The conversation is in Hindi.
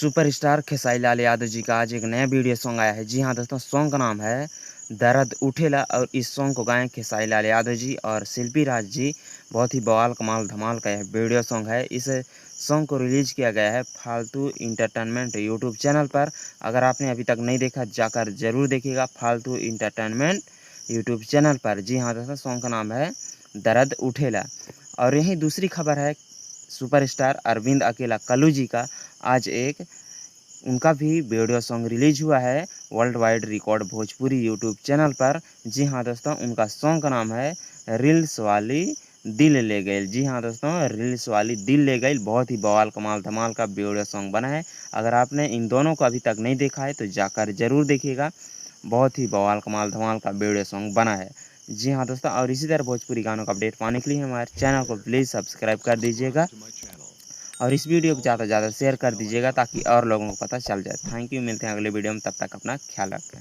सुपरस्टार खेसारी लाल यादव जी का आज एक नया वीडियो सॉन्ग आया है। जी हाँ दोस्तों, सॉन्ग का नाम है दर्द उठेला और इस सॉन्ग को गाए खेसारी लाल यादव जी और शिल्पी राज जी। बहुत ही बवाल कमाल धमाल का यह वीडियो सॉन्ग है। इस सॉन्ग को रिलीज किया गया है फालतू इंटरटेनमेंट यूट्यूब चैनल पर। अगर आपने अभी तक नहीं देखा जाकर जरूर देखिएगा फालतू इंटरटेनमेंट यूट्यूब चैनल पर। जी हाँ दोस्तों, सॉन्ग का नाम है दर्द उठेला। और यही दूसरी खबर है, सुपरस्टार अरविंद अकेला कल्लू जी का आज एक उनका भी वीडियो सॉन्ग रिलीज हुआ है world wide record Bhojpuri YouTube channel पर। जी हाँ दोस्तों, उनका सॉन्ग का नाम है रील्स वाली दिल ले गई। जी हाँ दोस्तों, रील्स वाली दिल ले गई। बहुत ही बवाल कमाल धमाल का वीडियो सॉन्ग बना है। अगर आपने इन दोनों को अभी तक नहीं देखा है तो जाकर जरूर देखिएगा। बहुत ही बवाल कमाल धमाल का वीडियो सॉन्ग बना है। जी हाँ दोस्तों, और इसी तरह भोजपुरी गानों का अपडेट पाने के लिए हमारे चैनल को प्लीज़ सब्सक्राइब कर दीजिएगा और इस वीडियो को ज़्यादा से ज़्यादा शेयर कर दीजिएगा ताकि और लोगों को पता चल जाए। थैंक यू, मिलते हैं अगले वीडियो में, तब तक अपना ख्याल रखें।